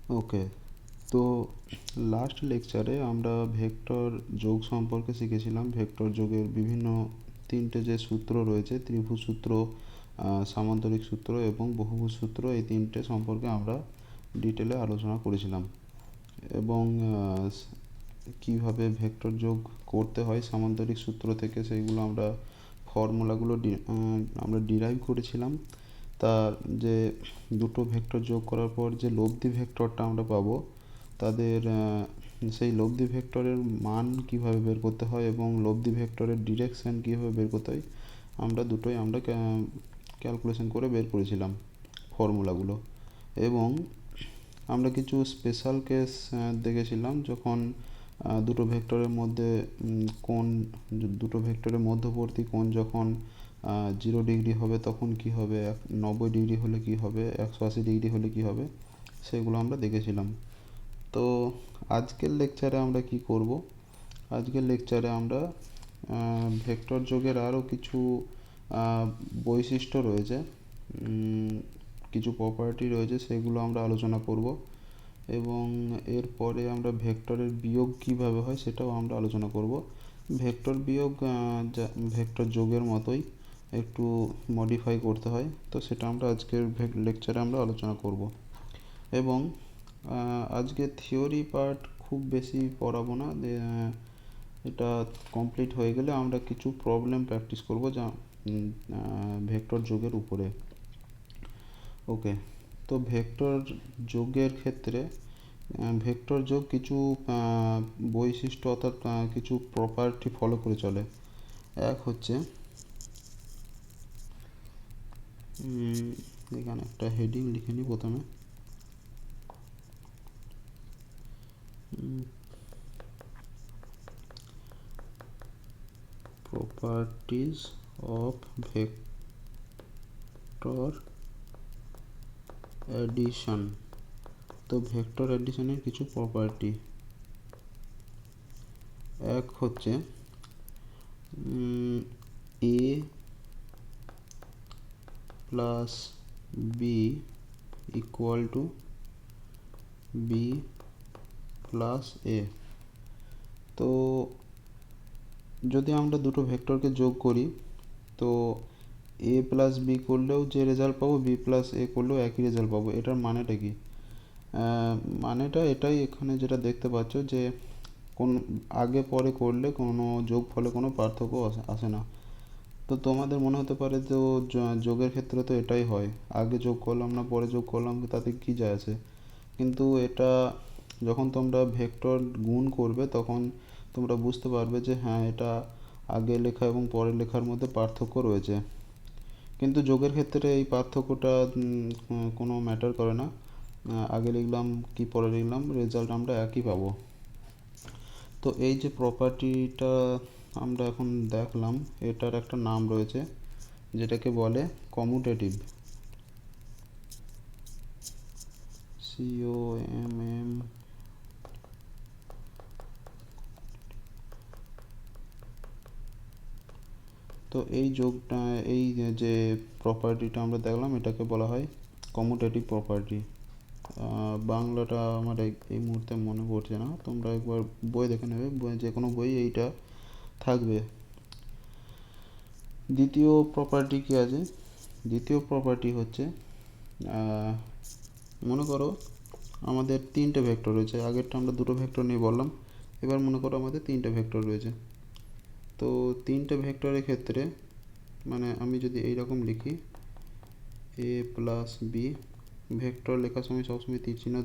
ওকে, তো লাস্ট লেকচারে আমরা ভেক্টর যোগ সম্পর্কে শিখেছিলাম। ভেক্টর যোগের বিভিন্ন তিনটে যে সূত্র রয়েছে, ত্রিভুজ সূত্র, সামান্তরিক সূত্র এবং বহুভুজ সূত্র, এই তিনটে সম্পর্কে আমরা ডিটেলে আলোচনা করেছিলাম। এবং কিভাবে ভেক্টর যোগ করতে হয় সামান্তরিক সূত্র থেকে, সেইগুলো আমরা ফর্মুলাগুলো আমরা ডিরাইভ করেছিলাম। তার যে দুটো ভেক্টর যোগ করার পর যে লব্ধি ভেক্টরটা আমরা পাবো, তাদের সেই লব্ধি ভেক্টরের মান কিভাবে বের করতে হয় এবং লব্ধি ভেক্টরের ডিরেকশন কিভাবে বের করতে হয়, আমরা দুটোই আমরা ক্যালকুলেশন করে বের করেছিলাম ফর্মুলাগুলো। এবং আমরা কিছু স্পেশাল কেস দেখেছিলাম, যখন দুটো ভেক্টরের মধ্যে কোণ, দুটো ভেক্টরের মধ্যবর্তী কোণ যখন 0 ডিগ্রি হবে তখন কি হবে, 90 ডিগ্রি হলে কি হবে, 180 ডিগ্রি হলে কি হবে, সেগুলো আমরা দেখেছিলাম। তো আজকের লেকচারে আমরা কি করব, আজকের লেকচারে আমরা ভেক্টর যোগের আরও কিছু বৈশিষ্ট্য রয়েছে, কিছু প্রপার্টি রয়েছে, সেগুলো আমরা আলোচনা করব। এবং এরপরে আমরা ভেক্টরের বিয়োগ কিভাবে হয় সেটাও আমরা আলোচনা করব। ভেক্টর বিয়োগ ভেক্টর যোগের মতোই একটু মডিফাই করতে হয়, তো সেটা আমরা আজকের লেকচারে আমরা আলোচনা করব। এবং আজকে থিওরি পার্ট খুব বেশি পড়াবো না, এটা কমপ্লিট হয়ে গেলে আমরা কিছু প্রবলেম প্র্যাকটিস করব যা ভেক্টর যোগের উপরে। ওকে, তো ভেক্টর যোগের ক্ষেত্রে ভেক্টর যোগ কিছু বৈশিষ্ট্য অর্থাৎ কিছু প্রপার্টি ফলো করে চলে। এক হচ্ছে, এখানে একটা হেডিং লিখে নিই প্রথমে। Properties of vector addition. তো ভেক্টর অ্যাডিশনের কিছু প্রপার্টি, এক হচ্ছে A plus B equal to B plus A. তো যদি আমরা দুটো ভেক্টরকে যোগ করি, তো এ প্লাস বি করলেও যে রেজাল্ট পাবো, বি প্লাস এ করলেও একই রেজাল্ট পাবো। এটার মানেটা কি? মানেটা এটাই, এখানে যেটা দেখতে পাচ্ছ যে কোন আগে পরে করলে কোনো যোগফলে কোনো পার্থক্য আসে না। তো তোমাদের মনে হতে পারে তো যোগের ক্ষেত্রে তো এটাই হয়, আগে যোগ করলাম না পরে যোগ করলাম তাতে কি যায় আসে। কিন্তু এটা যখন তোমরা ভেক্টর গুণ করবে তখন তোমরা বুঝতে পারবে যে হ্যাঁ, এটা আগে লেখা এবং পরে লেখার মধ্যে পার্থক্য রয়েছে। কিন্তু যোগের ক্ষেত্রে এই পার্থক্যটা কোনো ম্যাটার করে না, আগে লিখলাম কি পরে লিখলাম রেজাল্ট আমরা একই পাবো। তো এই যে প্রপার্টিটা আমরা এখন দেখলাম, এটার একটা নাম রয়েছে যেটাকে বলে কমিউটেটিভ, COMM। তো এই যোগটা, এই যে প্রপার্টিটা আমরা দেখলাম, এটাকে বলা হয় কমিউটেটিভ প্রপার্টি। বাংলাটা আমার এই মুহূর্তে মনে পড়ছে না, তোমরা একবার বই দেখে নেবে, যে কোনো বই এইটা থাকবে। দ্বিতীয় প্রপার্টি কি আছে? দ্বিতীয় প্রপার্টি হচ্ছে, মনে করো আমাদের তিনটে ভেক্টর রয়েছে, আগেরটা আমরা দুটো ভেক্টর নিয়ে বললাম, এবার মনে করো আমাদের তিনটে ভেক্টর রয়েছে। তো তিনটে ভেক্টরের ক্ষেত্রে মানে আমি যদি এইরকম লিখি এ প্লাস বি, ভেক্টর লেখার সময় সবসময় তীর চিহ্ন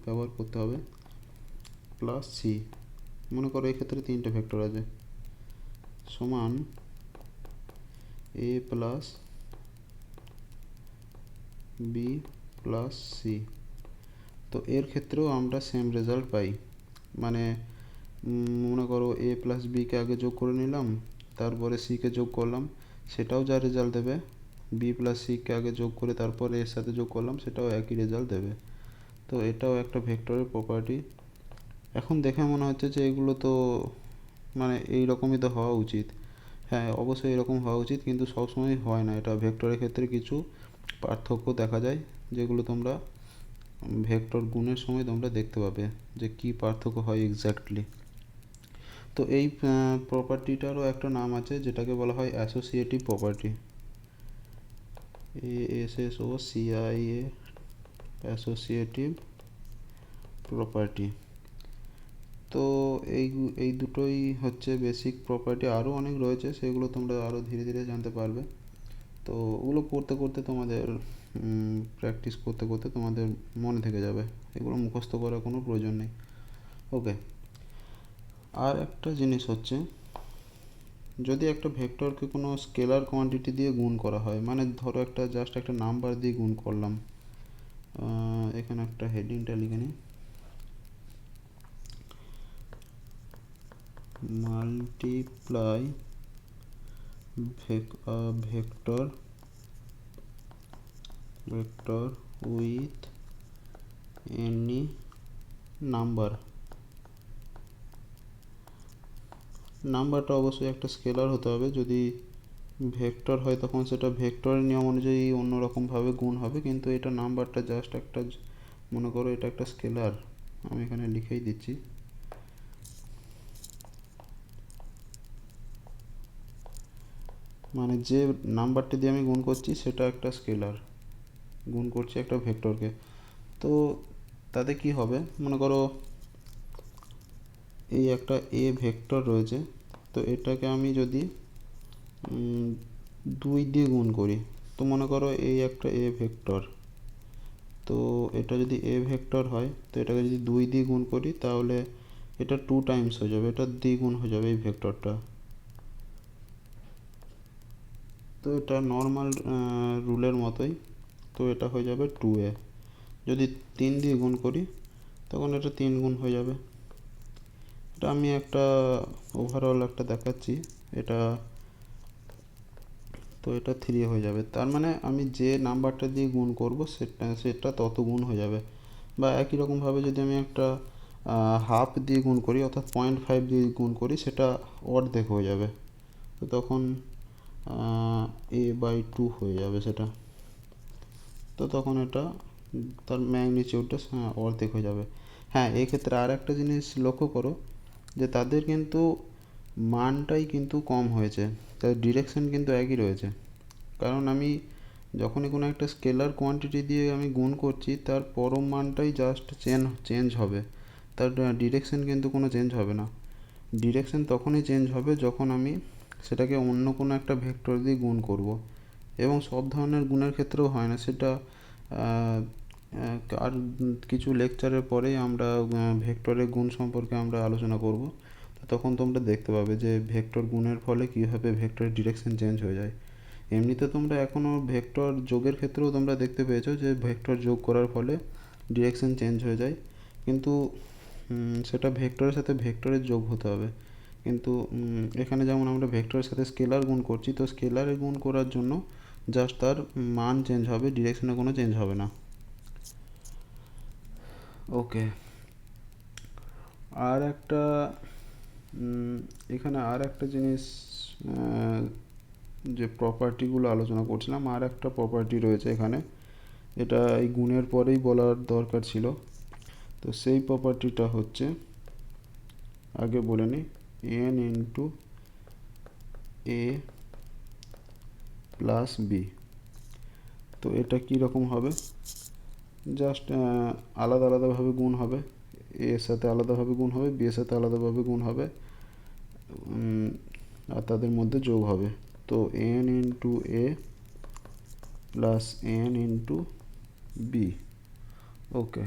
ব্যবহার করতে হবে, প্লাস সি। মনে করো এক্ষেত্রে তিনটে ভেক্টর আছে, সমান এ প্লাস বি প্লাস সি। তো এর ক্ষেত্রেও আমরা সেম রেজাল্ট পাই। মানে মনে করো এ প্লাস বিকে আগে যোগ করে নিলাম, তারপরে সিকে যোগ করলাম, সেটাও যা রেজাল্ট দেবে। বি প্লাস সিকে আগে যোগ করে তারপরে এর সাথে যোগ করলাম, সেটাও একই রেজাল্ট দেবে। তো এটাও একটা ভেক্টরের প্রপার্টি। এখন দেখে মনে হচ্ছে যে এগুলো তো মানে এই রকমই তো হওয়া উচিত। হ্যাঁ, অবশ্যই এরকম হওয়া উচিত, কিন্তু সবসময় হয় না। এটা ভেক্টরের ক্ষেত্রে কিছু পার্থক্য দেখা যায়, যেগুলো তোমরা ভেক্টর গুণের সময় তোমরা দেখতে পাবে যে কী পার্থক্য হয় এক্স্যাক্টলি। তো এই প্রপার্টিটারও একটা নাম আছে যেটাকে বলা হয় associative property, ASSOCIA, associative property. তো এই দুটোই হচ্ছে বেসিক প্রপার্টি, আরও অনেক রয়েছে, সেগুলো তোমরা আরও ধীরে ধীরে জানতে পারবে। তো ওগুলো করতে করতে তোমাদের প্র্যাকটিস করতে করতে তোমাদের মনে থেকে যাবে, এগুলো মুখস্থ করার কোনো প্রয়োজন নেই। ওকে, আর একটা জিনিস হচ্ছে, যদি একটা ভেক্টরকে কোনো স্কেলার কোয়ান্টিটি দিয়ে গুণ করা হয়, মানে ধরো একটা জাস্ট একটা নাম্বার দিয়ে গুণ করলাম, এখানে একটা হেডিংটা লিখে নিই, multiply vector with any number. নাম্বারটা অবশ্যই একটা স্কেলার হতে হবে, যদি ভেক্টর হয় তখন সেটা ভেক্টরের নিয়ম অনুযায়ী অন্যরকমভাবে গুণ হবে, কিন্তু এটা নাম্বারটা জাস্ট একটা, মনে করো এটা একটা স্কেলার, আমি এখানে লিখেই দিচ্ছি। মানে যে নাম্বারটি দিয়ে আমি গুণ করছি সেটা একটা স্কেলার, গুণ করছি একটা ভেক্টরকে। তো তাতে কি হবে, মনে করো এই একটা এ ভেক্টর রয়েছে, তো এটাকে আমি যদি 2 দিয়ে গুণ করি, তো মনে করো এই একটা এ ভেক্টর, তো এটা যদি এ ভেক্টর হয়, তো এটাকে যদি 2 দিয়ে গুণ করি তাহলে এটা 2 টাইমস হয়ে যাবে, এটা দ্বিগুণ হয়ে যাবে এই ভেক্টরটা। তো এটা নর্মাল রুলের মতোই, তো এটা হয়ে যাবে 2a। যদি 3 দিয়ে গুণ করি তখন এটা 3 গুণ হয়ে যাবে। এটা আমি একটা ওভারঅল একটা দেখাচ্ছি, এটা তো এটা 3 হয়ে যাবে, তার মানে আমি যে নাম্বারটা দিয়ে গুণ করব সেটা তত গুণ হয়ে যাবে। বা একই রকমভাবে যদি আমি একটা হাফ দিয়ে গুণ করি, অর্থাৎ 0.5 দিয়ে গুণ করি, সেটা অর্ধেক হয়ে যাবে, তো তখন a/2 হয়ে যাবে সেটা, তো তখন এটা তার ম্যাগনিটিউডটা অর্ধেক হয়ে যাবে। হ্যাঁ, এক্ষেত্রে আর একটা জিনিস লক্ষ্য করো যে তাদের কিন্তু মানটাই কিন্তু কম হয়েছে, তার ডিরেকশন কিন্তু একই রয়েছে। কারণ আমি যখনই কোনো একটা স্কেলার কোয়ান্টিটি দিয়ে আমি গুণ করছি, তার পরম মানটাই জাস্ট চেঞ্জ হবে, তার ডিরেকশন কিন্তু কোনো চেঞ্জ হবে না। ডিরেকশন তখনই চেঞ্জ হবে যখন আমি সেটাকে অন্য কোনো একটা ভেক্টর দিয়ে গুণ করব, এবং সব ধরনের গুণের ক্ষেত্রেও হয় না সেটা। আর কিছু লেকচারের পরেই আমরা ভেক্টরের গুণ সম্পর্কে আমরা আলোচনা করব, তো তখন তোমরা দেখতে পাবে যে ভেক্টর গুণের ফলে কীভাবে ভেক্টরের ডিরেকশন চেঞ্জ হয়ে যায়। এমনিতে তোমরা এখনও ভেক্টর যোগের ক্ষেত্রেও তোমরা দেখতে পেয়েছো যে ভেক্টর যোগ করার ফলে ডিরেকশন চেঞ্জ হয়ে যায়, কিন্তু সেটা ভেক্টরের সাথে ভেক্টরের যোগ হতে হবে। কিন্তু এখানে যেমন আমরা ভেক্টরের সাথে স্কেলার গুণ করছি, তো স্কেলারে গুণ করার জন্য জাস্ট তার মান চেঞ্জ হবে, ডিরেকশনে কোনো চেঞ্জ হবে না। ওকে, আর একটা এখানে আর একটা জিনিস, যে প্রপার্টিগুলো আলোচনা করছিলাম, আর একটা প্রপার্টি রয়েছে এখানে, এটা এই গুণের পরেই বলার দরকার ছিল। তো সেই প্রপার্টিটা হচ্ছে, আগে বলে নিই, n into a plus B. তো এটা কী রকম হবে, জাস্ট আলাদা আলাদাভাবে গুণ হবে, a এর সাথে আলাদাভাবে গুণ হবে, b এর সাথে আলাদাভাবে গুণ হবে, আর তাদের মধ্যে যোগ হবে। তো n into a plus n into B. Okay,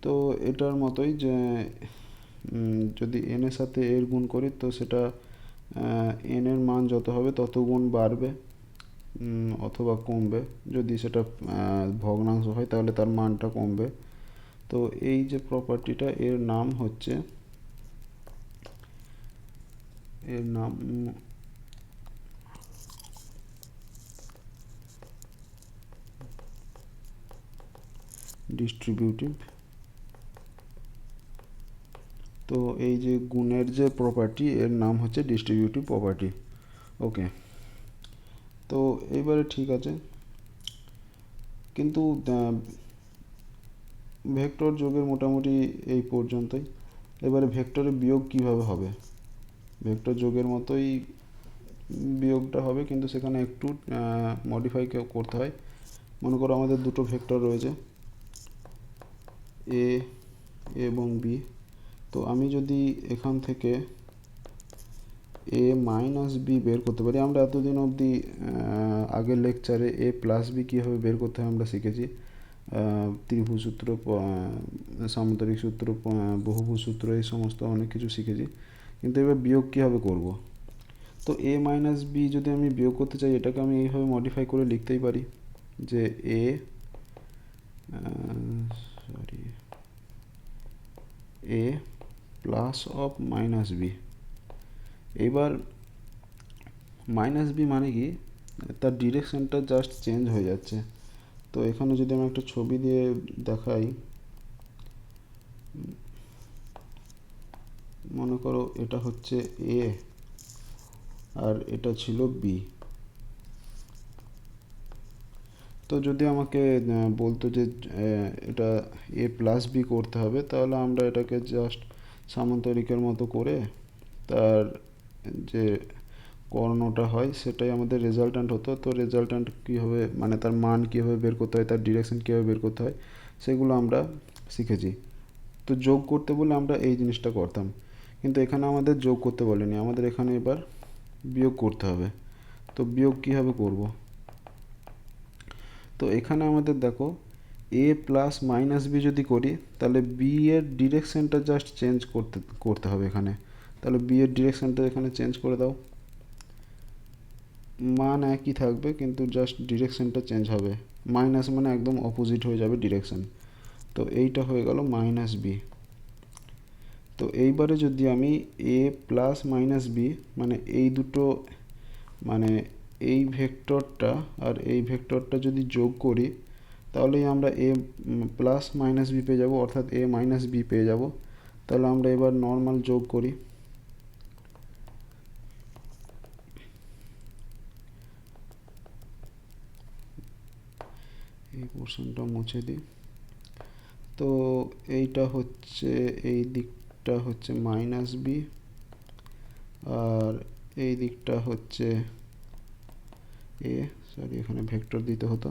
তো এটার মতোই যে যদি n এর সাথে এর গুণ করি, তো সেটা n এর মান যত হবে তত গুণ বাড়বে অথবা কমবে, যদি সেটা ভগ্নাংশ হয় তাহলে তার মানটা কমবে। তো এই যে প্রপার্টিটা, এর নাম হচ্ছে, এর নাম ডিস্ট্রিবিউটিভ। তো এই যে গুণের যে প্রপার্টি, এর নাম হচ্ছে ডিস্ট্রিবিউটিভ প্রপার্টি। ওকে, তো এইবারে ঠিক আছে, কিন্তু ভেক্টর যোগের মোটামুটি এই পর্যন্তই। এবারে ভেক্টরে বিয়োগ কিভাবে হবে? ভেক্টর যোগের মতোই বিয়োগটা হবে, কিন্তু সেখানে একটু মডিফাই করতে হয়। মনে করো আমাদের দুটো ভেক্টর রয়েছে এ এবং বি। তো আমি যদি এখান থেকে এ মাইনাস বি বের করতে পারি, আমরা এতদিন অবধি আগের লেকচারে এ প্লাস বি কীভাবে বের করতে হয় আমরা শিখেছি। ত্রিভুজ সূত্র, সামুদ্রিক সূত্র, বহুভুজ সূত্র, এই সমস্ত অনেক কিছু শিখেছি। কিন্তু এবার বিয়োগ কীভাবে করব? তো এ মাইনাস বি যদি আমি বিয়োগ করতে চাই, এটাকে আমি এইভাবে মডিফাই করে লিখতেই পারি যে এ প্লাস অফ মাইনাস বি। এবার মাইনাস বি মানে কি, তার ডিরেকশনটা জাস্ট চেঞ্জ হয়ে যাচ্ছে। তো এখানে যদি আমি একটা ছবি দিয়ে দেখাই, মনে করো এটা হচ্ছে এ আর এটা ছিল বি। তো যদি আমাকে বলতো যে এটা এ প্লাস বি করতে হবে, তাহলে আমরা এটাকে জাস্ট সামান্তরিকের মতো করে তার যে কর্ণটা হয় সেটাই আমাদের রেজাল্ট্যান্ট হতো। তো রেজাল্ট্যান্ট কীভাবে, মানে তার মান কীভাবে বের করতে হয়, তার ডিরেকশন কীভাবে বের করতে হয়, সেগুলো আমরা শিখেছি। তো যোগ করতে বলে আমরা এই জিনিসটা করতাম, কিন্তু এখানে আমাদের যোগ করতে বলেনি, আমাদের এখানে এবার বিয়োগ করতে হবে। তো বিয়োগ কীভাবে করব? তো এখানে আমাদের দেখো এ প্লাস মাইনাস বি যদি করি, তাহলে বি এর ডিরেকশনটা জাস্ট চেঞ্জ করতে হবে এখানে। তাহলে বি এর ডিরেকশনটা এখানে চেঞ্জ করে দাও, মান একই থাকবে কিন্তু জাস্ট ডিরেকশনটা চেঞ্জ হবে। মাইনাস মানে একদম অপোজিট হয়ে যাবে ডিরেকশন। তো এইটা হয়ে গেল মাইনাস বি। তো এইবারে যদি আমি এ প্লাস মাইনাস বি, মানে এই দুটো, মানে এই ভেক্টরটা আর এই ভেক্টরটা যদি যোগ করি, তাহলেই আমরা এ প্লাস মাইনাস বি পেয়ে যাব, অর্থাৎ এ মাইনাস বি পেয়ে যাব। তাহলে আমরা এবার নর্মাল যোগ করি। এই পোর্শনটা মুছে দিই। তো এইটা হচ্ছে, এই দিকটা হচ্ছে মাইনাস বি আর এই দিকটা হচ্ছে এ, সরি এখানে ভেক্টর দিতে হতো।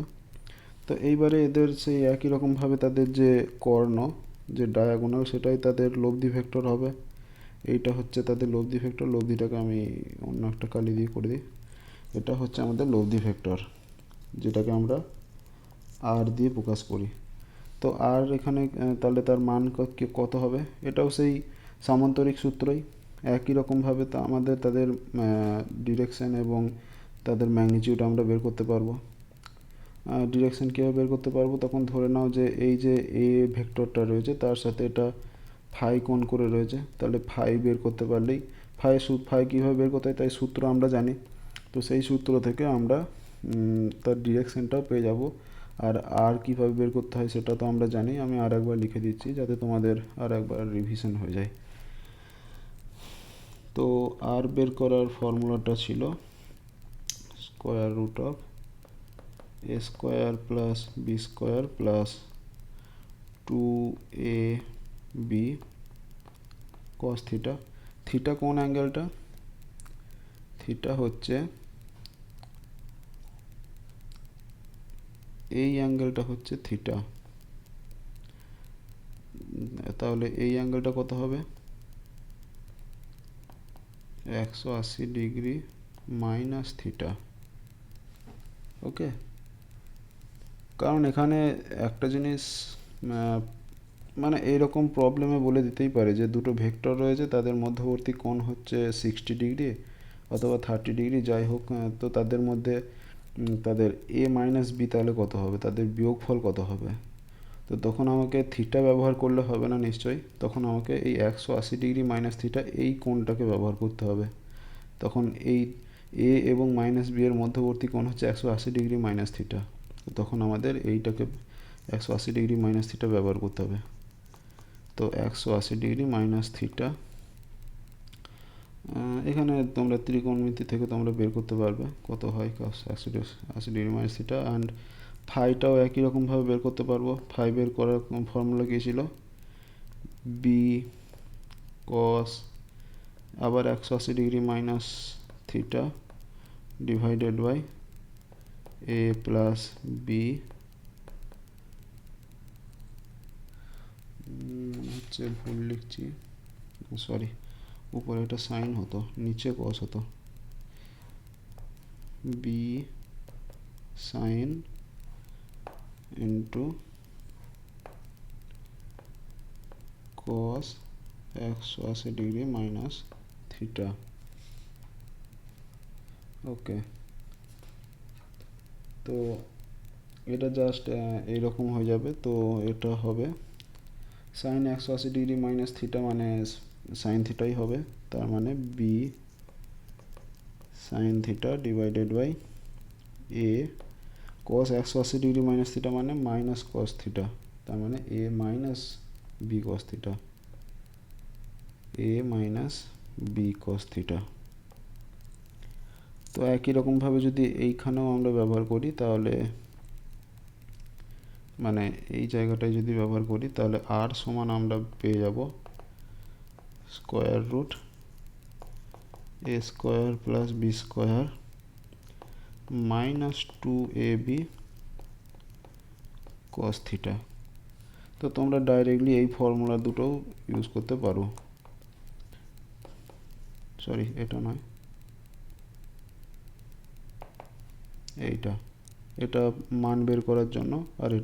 তো এইবারে এদের সেই একই রকমভাবে তাদের যে কর্ণ, যে ডায়াগোনাল, সেটাই তাদের লব্ধি ভেক্টর হবে। এইটা হচ্ছে তাদের লব্ধি ভেক্টর। লব্ধিটাকে আমি অন্য একটা কালি দিয়ে করে দিই। এটা হচ্ছে আমাদের লব্ধি ভেক্টর, যেটাকে আমরা আর দিয়ে প্রকাশ করি। তো আর এখানে তাহলে তার মান কত হবে? এটাও সেই সামান্তরিক সূত্রই, একই রকমভাবে তা আমাদের তাদের ডিরেকশন এবং তাদের ম্যাগনিটিউড আমরা বের করতে পারবো। ডিরেকশন কীভাবে বের করতে পারবো? তখন ধরে নাও যে এই যে এ ভেক্টরটা রয়েছে তার সাথে এটা ফাই কোণ করে রয়েছে, তাহলে ফাই বের করতে পারলেই, ফাই কীভাবে বের করতে হয় তাই সূত্র আমরা জানি। তো সেই সূত্র থেকে আমরা তার ডিরেকশনটাও পেয়ে যাব। আর কীভাবে বের করতে হয় সেটা তো আমরা জানি। আমি আর একবার লিখে দিচ্ছি যাতে তোমাদের আর একবার রিভিশন হয়ে যায়। তো আর বের করার ফর্মুলাটা ছিল square root of A square plus B square plus 2ab cos theta. Theta কোন অ্যাঙ্গেলটা? থিটা হচ্ছে এই অ্যাঙ্গেলটা হচ্ছে থিটা। তাহলে এই অ্যাঙ্গেলটা কত হবে? 180 ডিগ্রি মাইনাস থিটা। ওকে, কারণ এখানে একটা জিনিস মানে এইরকম প্রবলেমে বলে দিতেই পারে যে দুটো ভেক্টর রয়েছে, তাদের মধ্যবর্তী কোণ হচ্ছে 60 ডিগ্রি অথবা 30 ডিগ্রি, যাই হোক। তো তাদের মধ্যে তাদের এ মাইনাস বি তাহলে কত হবে, তাদের বিয়োগফল কত হবে? তো তখন আমাকে থিটা ব্যবহার করলে হবে না নিশ্চয়ই, তখন আমাকে এই 180 ডিগ্রি মাইনাস থিটা এই কোণটাকে ব্যবহার করতে হবে। তখন এই এ এবং মাইনাস বি এর মধ্যবর্তী কোণ হচ্ছে 180 ডিগ্রি মাইনাস থিটা। তখন আমাদের এইটাকে 180 ডিগ্রি মাইনাস থিটা ব্যবহার করতে হবে। তো 180 ডিগ্রি মাইনাস থিটা, এখানে তোমরা ত্রিকোণমিতি থেকে তোমরা বের করতে পারবে কত হয় 180 ডিগ্রি মাইনাস থিটা। অ্যান্ড ফাইটাও একই রকমভাবে বের করতে পারবো। ফাই বের করার ফর্মুলা কী ছিল? বি কস আবার 180 degree minus theta divided by A plus B হচ্ছে ভুল লিখছি, সরি, উপরে এটা সাইন হতো, নিচে কস হতো, B sine into cos 180 degree minus theta. Okay, তো এটা জাস্ট এইরকম হয়ে যাবে। তো এটা হবে সাইন 180 ডিগ্রি মাইনাস থিটা মানে সাইন থিটাই হবে, তার মানে B sine theta divided by A cos 180 degree minus theta মানে মাইনাস কস থিটা, তার মানে A minus B cos theta, A minus B cos theta. তো একই রকমভাবে যদি এইখানেও আমরা ব্যবহার করি তাহলে মানে এই জায়গাটায় যদি ব্যবহার করি তাহলে আর সমান আমরা পেয়ে যাব square root A square plus B square minus 2ab cos theta. তো তোমরা ডাইরেক্টলি এই ফর্মুলা দুটোও ইউজ করতে পারো, সরি এটা নয়, এইটা, এটা মান বের করার জন্য, আর এটা